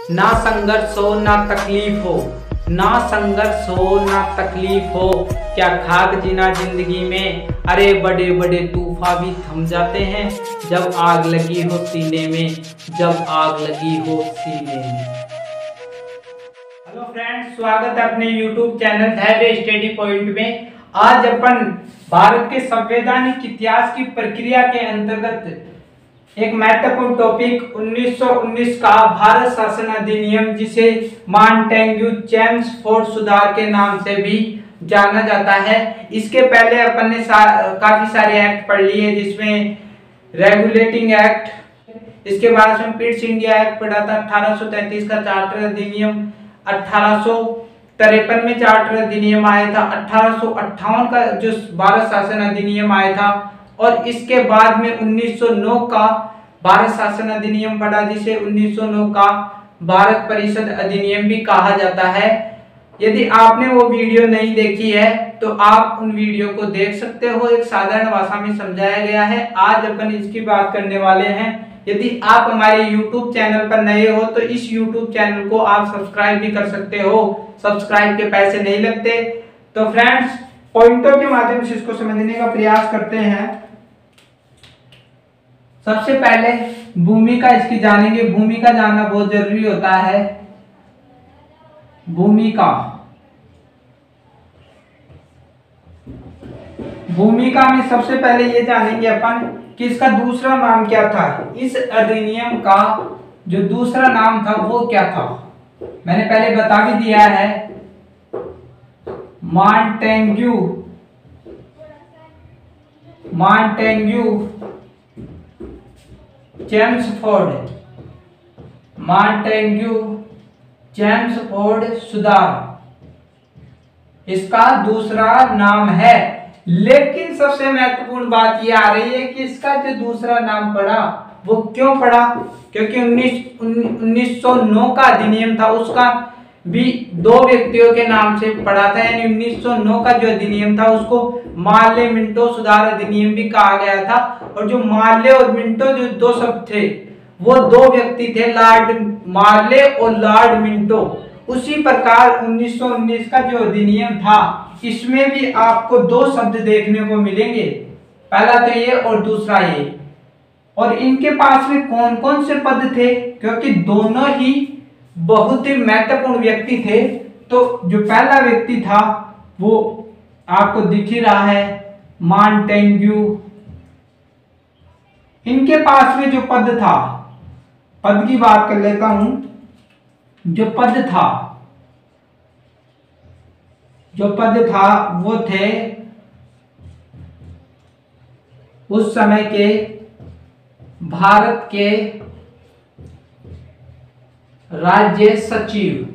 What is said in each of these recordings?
ना संघर्ष हो ना तकलीफ हो, ना संघर्ष हो ना तकलीफ हो, क्या खाक जीना जिंदगी में। अरे बड़े बड़े तूफान भी थम जाते हैं जब आग लगी हो सीने में, जब आग लगी हो सीने में। हेलो फ्रेंड्स, स्वागत है अपने YouTube चैनल धैर्य स्टडी पॉइंट में। आज अपन भारत के संवैधानिक इतिहास की प्रक्रिया के अंतर्गत एक महत्वपूर्ण टॉपिक 1919 का भारत शासन अधिनियम, जिसे मॉन्टेग्यू चेम्सफोर्ड सुधार के नाम से भी जाना जाता है। इसके पहले अपन ने काफी सारे एक्ट पढ़ लिए, जिसमें रेगुलेटिंग एक्ट, इसके बाद में पिट्स इंडिया एक्ट पढ़ा था, 1833 का चार्टर अधिनियम, 1853 में चार्टर अधिनियम आया था, 1858 का जो भारत शासन अधिनियम आया था, और इसके बाद में 1909 का भारत शासन अधिनियम पढ़ा, जिसे 1909 का भारत परिषद अधिनियम भी कहा जाता है। यदि आपने वो वीडियो नहीं देखी है तो आप उन वीडियो को देख सकते हो, एक साधारण भाषा में समझाया गया है। आज अपन इसकी बात करने वाले हैं। यदि आप हमारे YouTube चैनल पर नए हो तो इस YouTube चैनल को आप सब्सक्राइब भी कर सकते हो, सब्सक्राइब के पैसे नहीं लगते। तो फ्रेंड्स, पॉइंटों के माध्यम से इसको समझने का प्रयास करते हैं। सबसे पहले भूमिका इसकी जानेंगे। भूमिका जानना बहुत जरूरी होता है। भूमिका में सबसे पहले ये जानेंगे अपन कि इसका दूसरा नाम क्या था। इस अधिनियम का जो दूसरा नाम था वो क्या था, मैंने पहले बता भी दिया है। मॉन्टेग्यू चेम्सफोर्ड सुधार इसका दूसरा नाम है। लेकिन सबसे महत्वपूर्ण बात यह आ रही है कि इसका जो दूसरा नाम पड़ा वो क्यों पड़ा, क्योंकि 1909 का अधिनियम था, उसका भी दो व्यक्तियों के नाम से पड़ा था। यानी 1909 का जो अधिनियम था उसको मार्ले मिंटो सुधार अधिनियम भी कहा गया था। और जो मार्ले और मिंटो जो दो शब्द थे वो दो व्यक्ति थे, लॉर्ड मार्ले और लॉर्ड मिंटो। उसी प्रकार 1919 का जो अधिनियम था इसमें भी आपको दो शब्द देखने को मिलेंगे, पहला तो ये और दूसरा ये। और इनके पास में कौन कौन से पद थे, क्योंकि दोनों ही बहुत ही महत्वपूर्ण व्यक्ति थे। तो जो पहला व्यक्ति था वो आपको दिख ही रहा है, मॉन्टेग्यू। इनके पास में जो पद था, पद की बात कर लेता हूं। जो पद था वो थे उस समय के भारत के राज्य सचिव,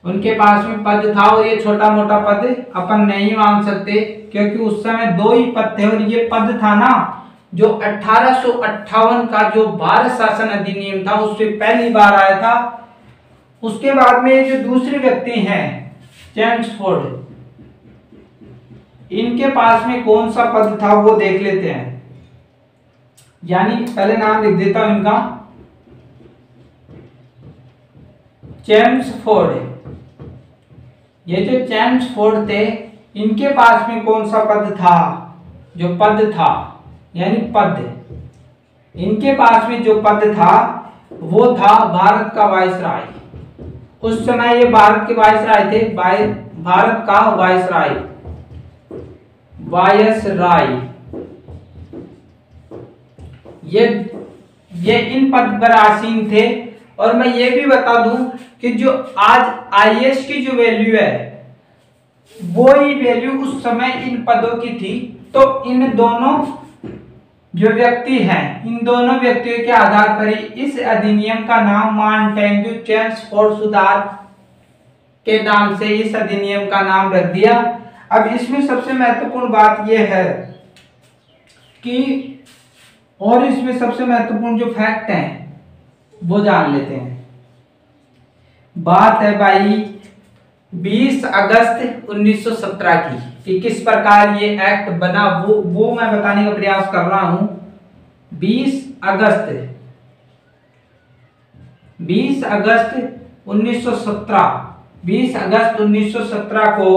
उनके पास में पद था। और ये छोटा मोटा पद अपन नहीं मांग सकते, क्योंकि उस समय दो ही पद थे। और ये पद था ना जो 1858 का जो भारत शासन अधिनियम था उससे पहली बार आया था। उसके बाद में जो दूसरे व्यक्ति हैं चेम्सफोर्ड, इनके पास में कौन सा पद था वो देख लेते हैं। यानी पहले नाम लिख देता हूं इनका, चेम्सफोर्ड। ये जो चेम्सफोर्ड थे इनके पास में कौन सा पद था, जो पद था यानी पद, इनके पास में जो पद था वो था भारत का वायसराय। उस समय ये भारत के वायसराय थे, भारत का वायसराय। ये इन पद पर आसीन थे। और मैं ये भी बता दूं कि जो आज आईएएस की जो वैल्यू है वो ही वैल्यू उस समय इन पदों की थी। तो इन दोनों जो व्यक्ति हैं, इन दोनों व्यक्तियों के आधार पर ही इस अधिनियम का नाम मॉन्टेग्यू चेम्सफोर्ड सुधार के नाम से इस अधिनियम का नाम रख दिया। अब इसमें सबसे महत्वपूर्ण बात यह है कि, और इसमें सबसे महत्वपूर्ण जो फैक्ट हैं वो जान लेते हैं। बात है भाई 20 अगस्त 1917 की, कि किस प्रकार ये एक्ट बना वो मैं बताने का प्रयास कर रहा हूं। 20 अगस्त 20 अगस्त 1917, 20 अगस्त 1917 को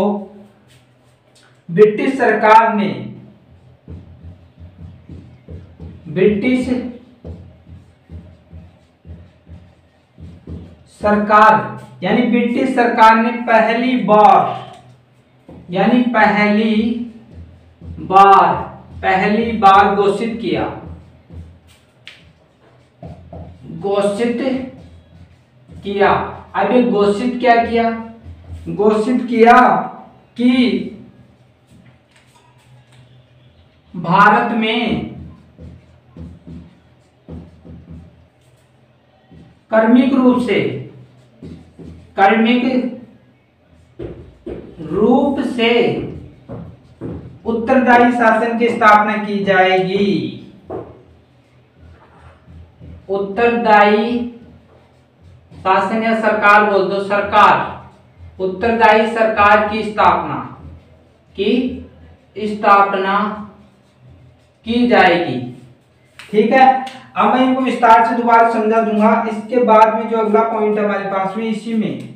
ब्रिटिश सरकार ने, ब्रिटिश सरकार यानी ब्रिटिश सरकार ने पहली बार घोषित किया। अभी घोषित क्या किया? घोषित किया कि भारत में कर्मिक रूप से उत्तरदायी शासन की स्थापना की जाएगी। उत्तरदायी शासन या सरकार बोल दो, सरकार, उत्तरदायी सरकार की स्थापना की जाएगी। ठीक है, अब मैं इनको विस्तार से दोबारा समझा दूंगा। इसके बाद में जो अगला पॉइंट है हमारे पास में, इसी में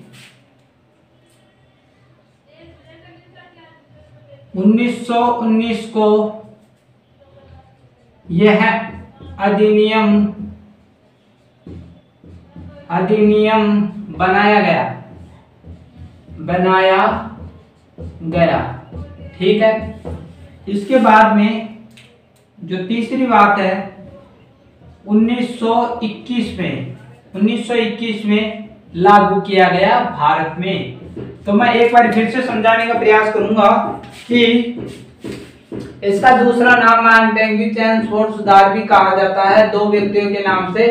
1919 को यह अधिनियम बनाया गया। ठीक है, इसके बाद में जो तीसरी बात है 1921 में लागू किया गया भारत में। तो मैं एक बार फिर से समझाने का प्रयास करूंगा कि इसका दूसरा नाम मॉन्टेग्यू चेम्सफोर्ड सुधार भी कहा जाता है। दो व्यक्तियों के नाम से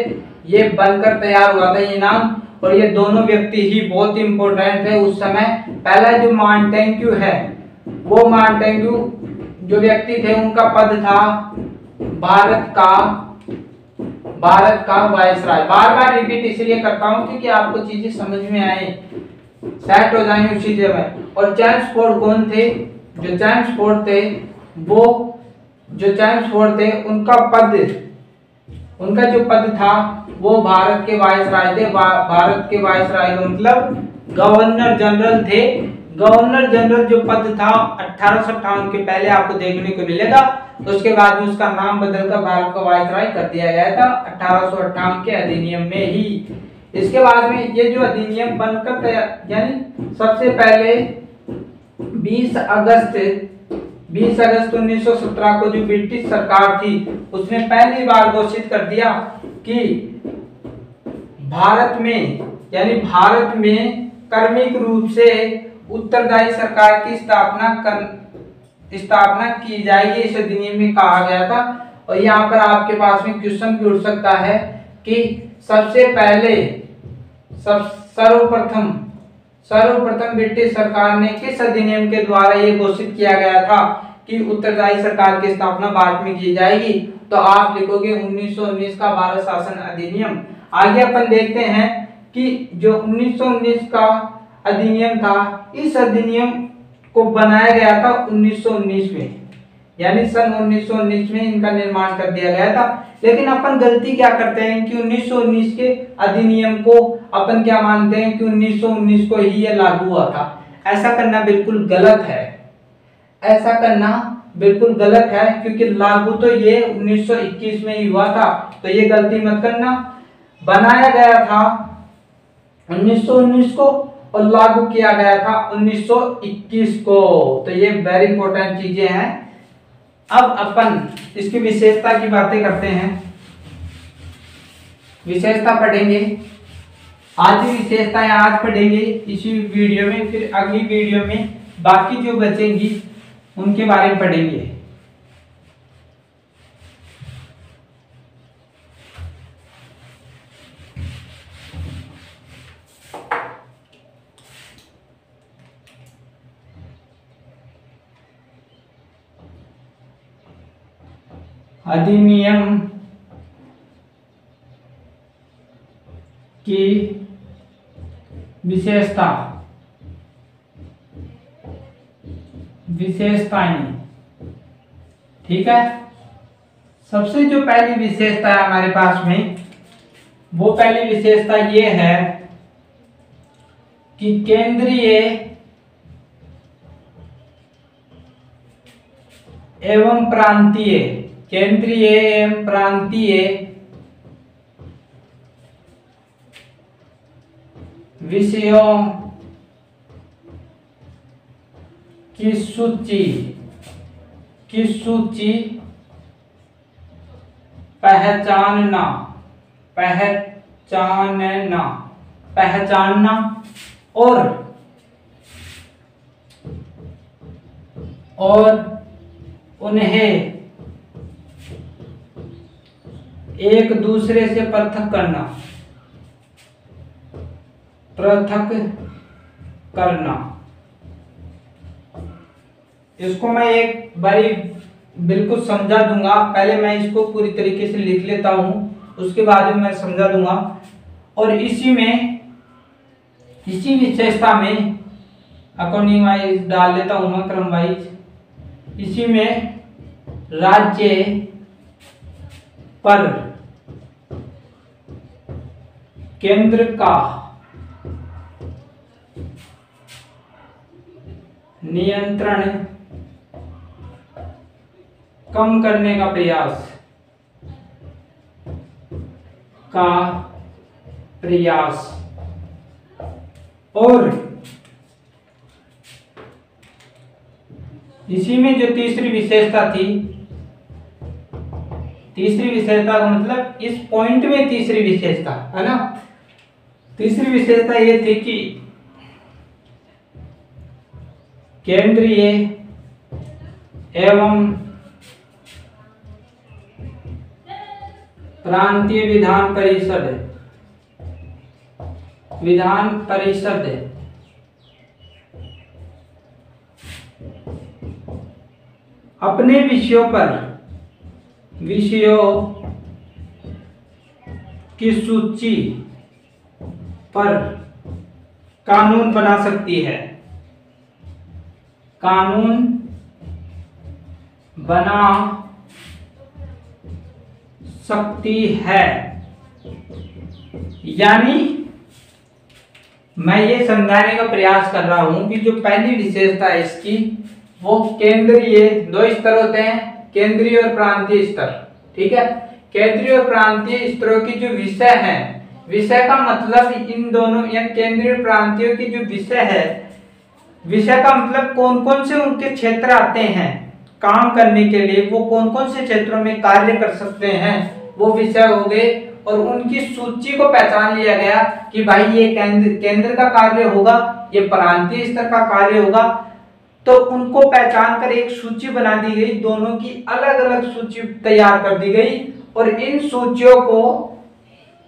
ये बनकर तैयार हुआ था ये नाम, और ये दोनों व्यक्ति ही बहुत इंपॉर्टेंट है उस समय। पहला जो मॉन्टेग्यू है, वो मॉन्टेग्यू जो व्यक्ति थे उनका पद था भारत का वायसराय। बार बार रिपीट इसलिए करता हूं क्योंकि आपको चीजें समझ में आए, सेट हो जाए उसी जगह। और चेम्सफोर्ड कौन थे? जो चेम्सफोर्ड थे उनका जो पद था वो भारत के वायसराय थे। भारत के वायसराय का मतलब गवर्नर जनरल थे। गवर्नर जनरल जो पद था 1858 के पहले आपको देखने को मिलेगा। तो उसके बाद में उसका नाम बदलकर भारत का वायसराय कर दिया गया था 1858 के अधिनियम में ही। इसके बाद में ये जो अधिनियम बनकर तैयार, यानी सबसे पहले 20 अगस्त 1917 को जो ब्रिटिश सरकार थी उसने पहली बार घोषित कर दिया कि भारत में कर्मिक रूप से उत्तरदायी सरकार की स्थापना की जाएगी। इस अधिनियम में कहा गया था। और यहाँ पर आपके पास में क्वेश्चन भी उठ सकता है कि सबसे पहले सर्वप्रथम ब्रिटिश सरकार ने किस अधिनियम के द्वारा ये घोषित किया गया था कि उत्तरदायी सरकार की स्थापना भारत में की जाएगी? तो आप लिखोगे 1919 का भारत शासन अधिनियम। आगे अपन देखते हैं कि जो 1919 का अधिनियम था, इस अधिनियम को बनाया गया था 1919 में, यानी सन 1919 में इनका निर्माण कर दिया गया था। लेकिन अपन गलती क्या करते हैं कि 1919 के अधिनियम को अपन क्या मानते हैं कि 1919 को ही ये लागू हुआ था। ऐसा करना बिल्कुल गलत है, क्योंकि लागू तो ये 1921 में ही हुआ था। तो ये गलती मत करना। बनाया गया था 1919 को और लागू किया गया था 1921 को। तो ये वेरी इंपॉर्टेंट चीजें हैं। अब अपन इसकी विशेषता की बातें करते हैं। विशेषता पढ़ेंगे, आधी विशेषताएं आज पढ़ेंगे इसी वीडियो में, फिर अगली वीडियो में बाकी जो बचेंगी उनके बारे में पढ़ेंगे। अधिनियम की विशेषताएं, ठीक है। सबसे जो पहली विशेषता है हमारे पास में वो पहली विशेषता ये है कि केंद्रीय एवं प्रांतीय, केंद्रीय एवं प्रांतीय विषयों की सूची पहचानना और उन्हें एक दूसरे से पृथक करना। इसको मैं एक बारी बिल्कुल समझा दूंगा, पहले मैं इसको पूरी तरीके से लिख लेता हूं, उसके बाद में मैं समझा दूंगा। और इसी विशेषता में अकॉर्डिंग वाइज डाल लेता हूं मैं, क्रम वाइज। इसी में राज्य पर केंद्र का नियंत्रण कम करने का प्रयास और इसी में जो तीसरी विशेषता थी, तीसरी विशेषता का मतलब इस पॉइंट में तीसरी विशेषता है ना, तीसरी विशेषता ये थी कि केंद्रीय एवं प्रांतीय विधान परिषद अपने विषयों की सूची पर कानून बना सकती है, कानून बना सकती है। यानी मैं ये समझाने का प्रयास कर रहा हूं कि जो पहली विशेषता है इसकी, वो केंद्रीय, दो स्तर होते हैं, केंद्रीय और प्रांतीय स्तर, ठीक है। केंद्रीय और प्रांतीय स्तरों की जो विषय है, विषय का मतलब इन दोनों या केंद्रीय और प्रांतीय की जो विषय है, विषय का मतलब कौन कौन से उनके क्षेत्र आते हैं काम करने के लिए, वो कौन कौन से क्षेत्रों में कार्य कर सकते हैं, वो विषय हो गए। और उनकी सूची को पहचान लिया गया कि भाई ये केंद्र का कार्य होगा, ये प्रांतीय स्तर का कार्य होगा। तो उनको पहचान कर एक सूची बना दी गई, दोनों की अलग अलग सूची तैयार कर दी गई और इन सूचियों को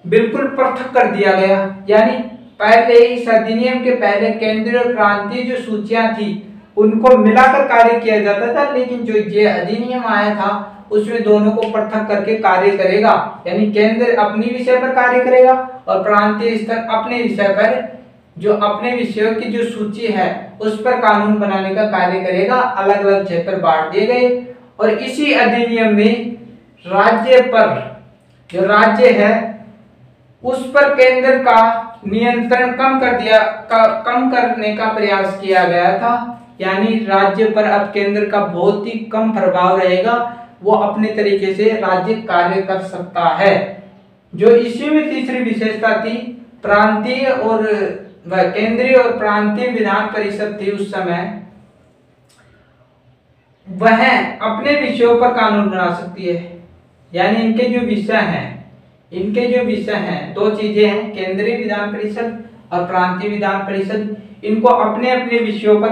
बिल्कुल पृथक कर दिया गया। यानी पहले इस अधिनियम के पहले केंद्रीय और प्रांतीय जो सूचियां थी उनको मिलाकर कार्य किया जाता था, लेकिन जो ये अधिनियम आया था उसमें दोनों को पृथक करके कार्य करेगा। यानी केंद्र अपनी विषय पर कार्य करेगा और प्रांतीय स्तर अपने विषय पर, जो अपने विषयों की जो सूची है उस पर कानून बनाने का कार्य करेगा। अलग अलग क्षेत्र बांट दिए गए और इसी अधिनियम में राज्य पर, जो राज्य है उस पर केंद्र का नियंत्रण कम करने का प्रयास किया गया था। यानी राज्य पर अब केंद्र का बहुत ही कम प्रभाव रहेगा, वो अपने तरीके से राज्य कार्य कर सकता है। जो इसी में तीसरी विशेषता थी, प्रांतीय और केंद्रीय और प्रांतीय विधान परिषद थी उस समय, वह अपने विषयों पर कानून बना सकती है। यानी इनके जो विषय हैं, दो चीजें हैं, केंद्रीय विधान परिषद और प्रांतीय विधान परिषद, इनको अपने अपने विषयों पर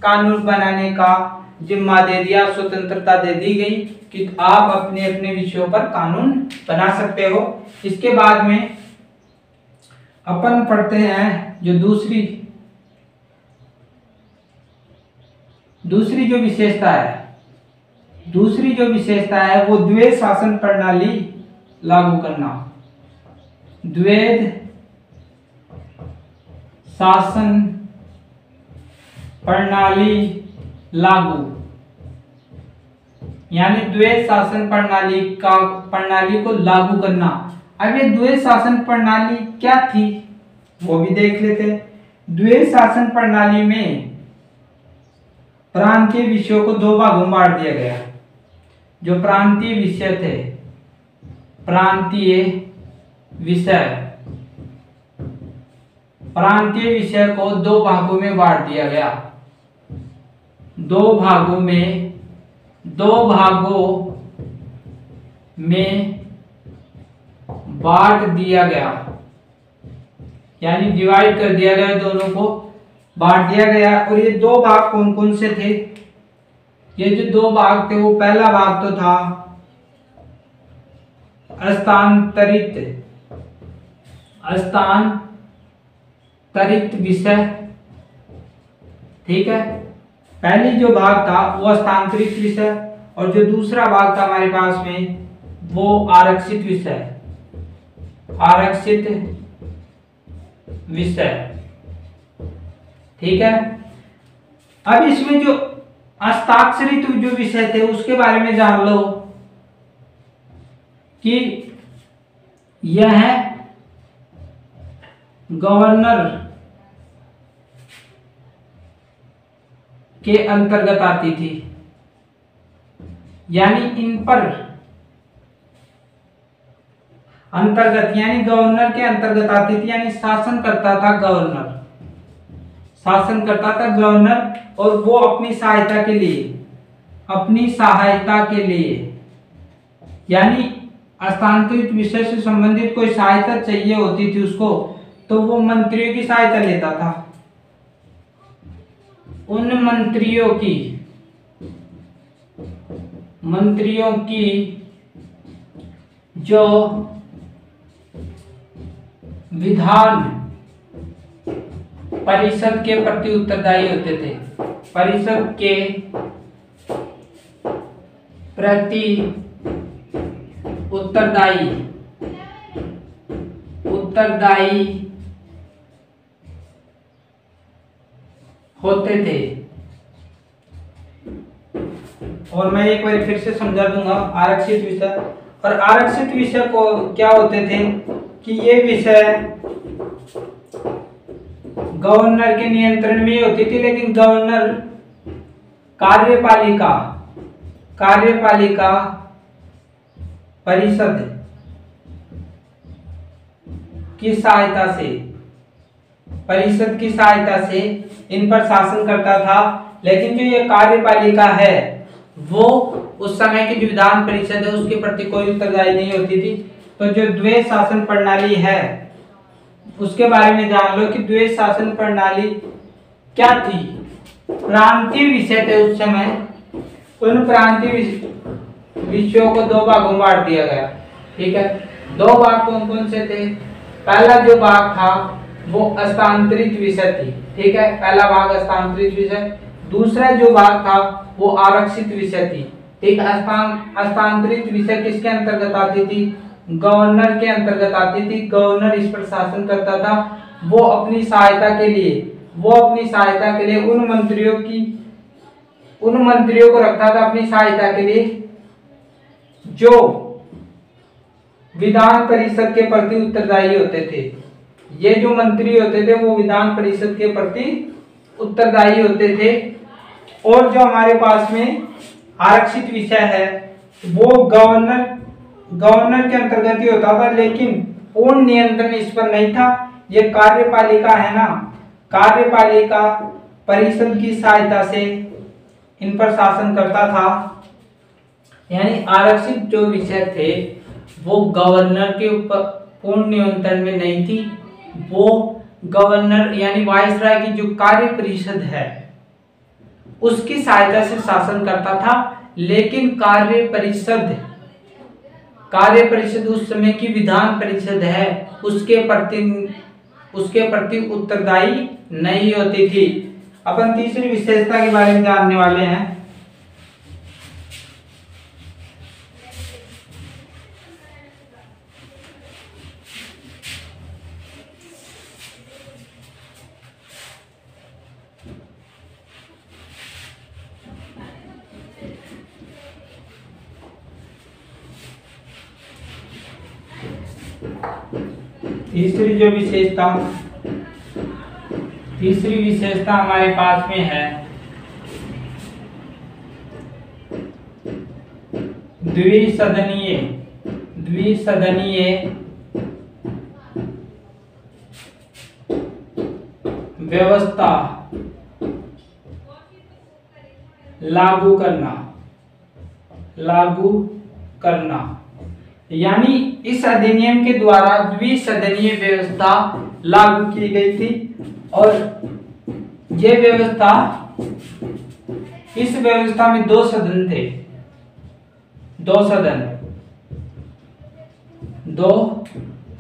कानून बनाने का जिम्मा दे दिया, स्वतंत्रता दे दी गई कि आप अपने अपने विषयों पर कानून बना सकते हो। इसके बाद में अपन पढ़ते हैं जो दूसरी जो विशेषता है वो द्वैध शासन प्रणाली लागू करना। द्वैध शासन प्रणाली लागू, यानी द्वैध शासन प्रणाली को लागू करना। अब ये द्वैध शासन प्रणाली क्या थी वो भी देख लेते हैं। द्वैध शासन प्रणाली में प्रांतीय विषयों को दो भागों में बांट दिया गया। जो प्रांतीय विषय थे, प्रांतीय विषय को दो भागों में बांट दिया गया। दो भागों में बांट दिया गया, यानी डिवाइड कर दिया गया, दोनों को बांट दिया गया। और ये दो भाग कौन कौन से थे? ये जो दो भाग थे, वो पहला भाग तो था हस्तांतरित विषय, ठीक है। पहली जो भाग था वो हस्तांतरित विषय, और जो दूसरा भाग था हमारे पास में वो आरक्षित विषय, ठीक है। अब इसमें जो हस्ताक्षरित जो विषय थे उसके बारे में जान लो कि यह गवर्नर के अंतर्गत आती थी, यानी इन पर अंतर्गत यानी गवर्नर के अंतर्गत आती थी, यानी शासन करता था गवर्नर, और वो अपनी सहायता के लिए यानी हस्तांतरित विषय से संबंधित कोई सहायता चाहिए होती थी उसको, तो वो मंत्रियों की सहायता लेता था। उन मंत्रियों की जो विधान परिषद के प्रति उत्तरदायी होते थे, परिषद के प्रति उत्तरदायी होते थे। और मैं एक बार फिर से समझा दूंगा आरक्षित विषय। और आरक्षित विषय को क्या होते थे कि ये विषय गवर्नर के नियंत्रण में होती थी, लेकिन गवर्नर कार्यपालिका परिषद की सहायता से इन पर शासन करता था। लेकिन जो ये कार्यपालिका है वो उस समय की जो विधान परिषद है उसके प्रति कोई उत्तरदायी नहीं होती थी। तो जो द्वैध शासन प्रणाली है उसके बारे में जान लो कि द्वैध शासन प्रणाली क्या थी। प्रांतीय विषय थे उस समय, उन प्रांतीय विषयों को दो भागों में बांट दिया गया, ठीक है। दो भाग कौन कौन से थे? पहला जो भाग था वो हस्तांतरित विषय थी, ठीक है, पहला भाग हस्तांतरित विषय। दूसरा जो भाग था वो आरक्षित विषय थी, ठीक। हस्तांतरित विषय किसके अंतर्गत आती थी? गवर्नर के अंतर्गत आती थी। गवर्नर इस पर शासन करता था। वो अपनी सहायता के लिए उन मंत्रियों को रखता था अपनी सहायता के लिए जो विधान परिषद के प्रति उत्तरदायी होते थे। ये जो मंत्री होते थे वो विधान परिषद के प्रति उत्तरदायी होते थे। और जो हमारे पास में आरक्षित विषय है वो गवर्नर के अंतर्गत ही होता था, लेकिन पूर्ण नियंत्रण इस पर नहीं था। ये कार्यपालिका है ना, कार्यपालिका परिषद की सहायता से इन पर शासन करता था। यानी आरक्षित जो विषय थे वो गवर्नर के ऊपर पूर्ण नियंत्रण में नहीं थी। वो गवर्नर यानी वायसराय की जो कार्य परिषद है उसकी सहायता से शासन करता था। लेकिन कार्य परिषद उस समय की विधान परिषद है उसके प्रति उत्तरदायी नहीं होती थी। अपन तीसरी विशेषता के बारे में जानने वाले हैं। तीसरी विशेषता हमारे पास में है द्विसदनीय व्यवस्था लागू करना। यानी इस अधिनियम के द्वारा द्विसदनीय व्यवस्था लागू की गई थी और ये व्यवस्था, इस व्यवस्था में दो सदन थे, दो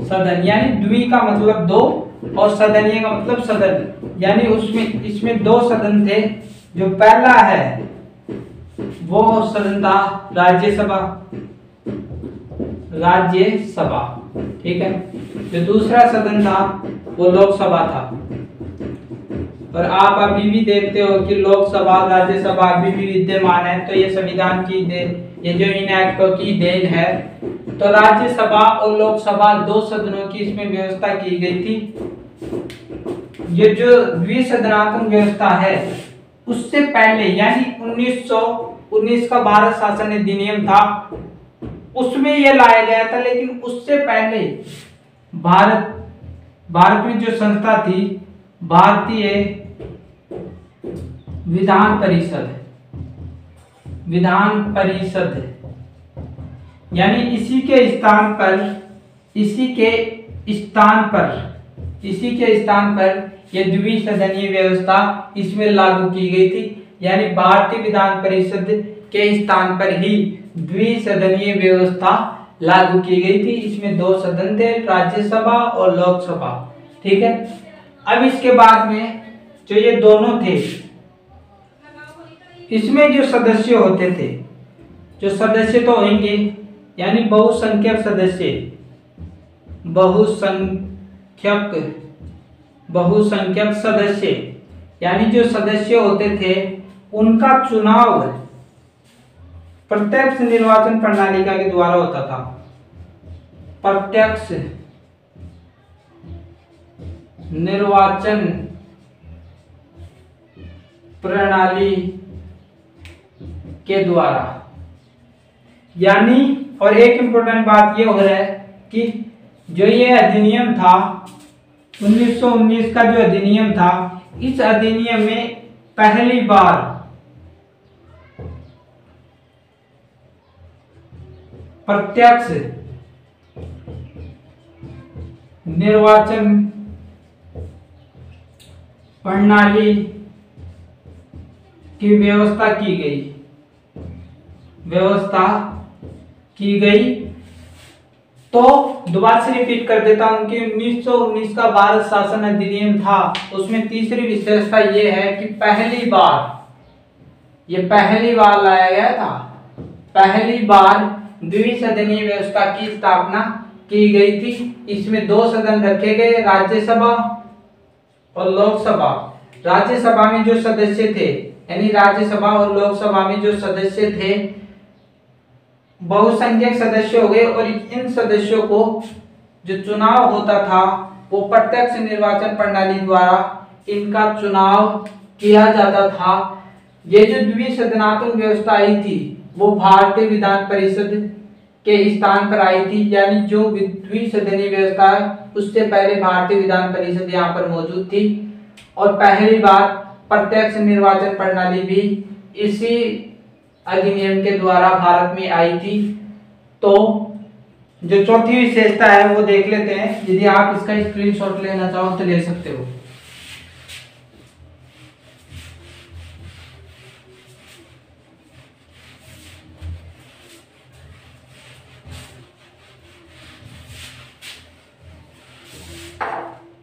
सदन यानी द्वि का मतलब दो और सदनीय का मतलब सदन, यानी इसमें दो सदन थे। जो पहला है वो सदन था राज्यसभा, ठीक है। जो दूसरा सदन था वो लोकसभा था। और आप अभी भी देखते हो कि लोकसभा राज्यसभा अभी भी विद्यमान है, तो ये संविधान की देन, ये जो इन एक्टों की देन है। तो राज्यसभा और लोकसभा दो सदनों की इसमें व्यवस्था की गई थी। ये जो द्विसदनात्मक व्यवस्था है उससे पहले यानी 1919 का भारत शासन अधिनियम था, उसमें यह लाया गया था। लेकिन उससे पहले भारत में जो संस्था थी भारतीय विधान परिषद, यानी इसी के स्थान पर यह द्विसदनीय व्यवस्था इसमें लागू की गई थी। यानी भारतीय विधान परिषद के स्थान पर ही द्विसदनीय व्यवस्था लागू की गई थी। इसमें दो सदन थे, राज्यसभा और लोकसभा, ठीक है। अब इसके बाद में जो ये दोनों थे, इसमें जो सदस्य होते थे, जो सदस्य तो होंगे यानी बहुसंख्यक सदस्य, यानी जो सदस्य होते थे उनका चुनाव प्रत्यक्ष निर्वाचन प्रणालिका के द्वारा होता था। प्रत्यक्ष निर्वाचन प्रणाली के द्वारा। यानी और एक इंपॉर्टेंट बात ये हो रहा है कि जो ये अधिनियम था 1919 का जो अधिनियम था, इस अधिनियम में पहली बार प्रत्यक्ष निर्वाचन प्रणाली की व्यवस्था की गई। तो दोबारा से रिपीट कर देता हूं कि 1919 का भारत शासन अधिनियम था, उसमें तीसरी विशेषता ये है कि पहली बार लाया गया था, पहली बार द्विसदनीय व्यवस्था की स्थापना की गई थी। इसमें दो सदन रखे गए, राज्यसभा और लोकसभा। राज्यसभा में जो सदस्य थे, यानी राज्यसभा और लोकसभा में जो सदस्य थे बहुसंख्यक सदस्य हो गए। और इन सदस्यों को जो चुनाव होता था वो प्रत्यक्ष निर्वाचन प्रणाली द्वारा इनका चुनाव किया जाता था। ये जो द्विसदनात्मक व्यवस्था आई थी वो भारतीय विधान परिषद के स्थान पर आई थी। यानी जो द्विसदनीय व्यवस्था है उससे पहले भारतीय विधान परिषद यहाँ पर मौजूद थी और पहली बार प्रत्यक्ष निर्वाचन प्रणाली भी इसी अधिनियम के द्वारा भारत में आई थी। तो जो चौथी विशेषता है वो देख लेते हैं। यदि आप इसका स्क्रीनशॉट लेना चाहो तो ले सकते हो।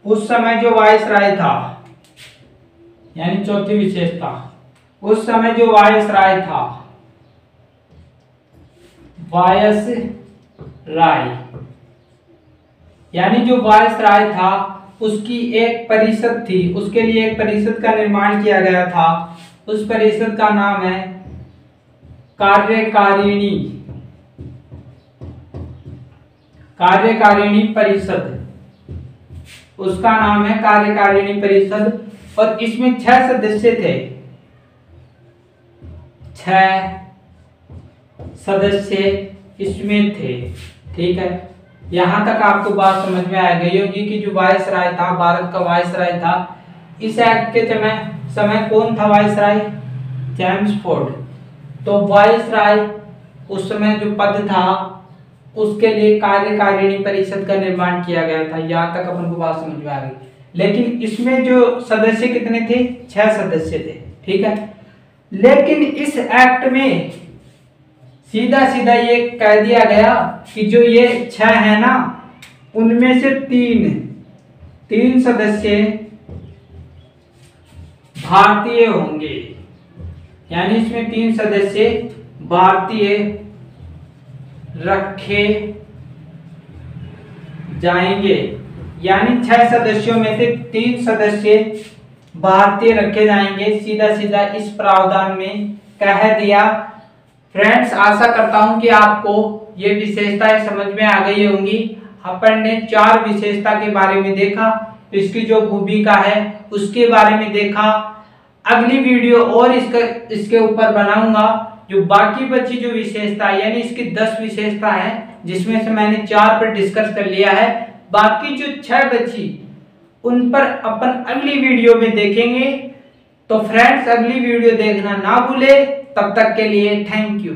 उस समय जो वायसराय था, यानी चौथी विशेषता, उस समय जो वायसराय था, वायसराय यानी जो वायसराय था उसकी एक परिषद थी, उसके लिए एक परिषद का निर्माण किया गया था। उस परिषद का नाम है कार्यकारिणी परिषद। उसका नाम है कार्यकारिणी परिषद, और इसमें 6 सदस्य थे। 6 सदस्य इसमें थे। ठीक है, यहां तक आपको बात समझ में आ गई होगी कि जो वायसराय था, भारत का वायसराय था, इस एक्ट के समय कौन था वायसराय? चैम्सफोर्ड। तो वायसराय उस समय जो पद था उसके लिए कार्यकारिणी परिषद का निर्माण किया गया था। यहाँ तक अपन को बात समझ में आ गई। लेकिन इसमें जो सदस्य कितने थे? 6 सदस्य थे। ठीक है, लेकिन इस एक्ट में सीधा सीधा ये कह दिया गया कि जो ये 6 है ना, उनमें से तीन सदस्य भारतीय होंगे। यानी इसमें 3 सदस्य भारतीय रखे जाएंगे। यानी 6 सदस्यों में से 3 सदस्य भारतीय रखे जाएंगे। सीधा सीधा इस प्रावधान में कह दिया। फ्रेंड्स, आशा करता हूं कि आपको ये विशेषताएं समझ में आ गई होंगी। अपन ने 4 विशेषता के बारे में देखा, इसकी जो भूमिका है उसके बारे में देखा। अगली वीडियो और इसके ऊपर बनाऊंगा। जो बाकी बची जो विशेषता यानी इसकी 10 विशेषता है, जिसमें से मैंने 4 पर डिस्कस कर लिया है। बाकी जो 6 बची उन पर अपन अगली वीडियो में देखेंगे। तो फ्रेंड्स, अगली वीडियो देखना ना भूले। तब तक के लिए थैंक यू।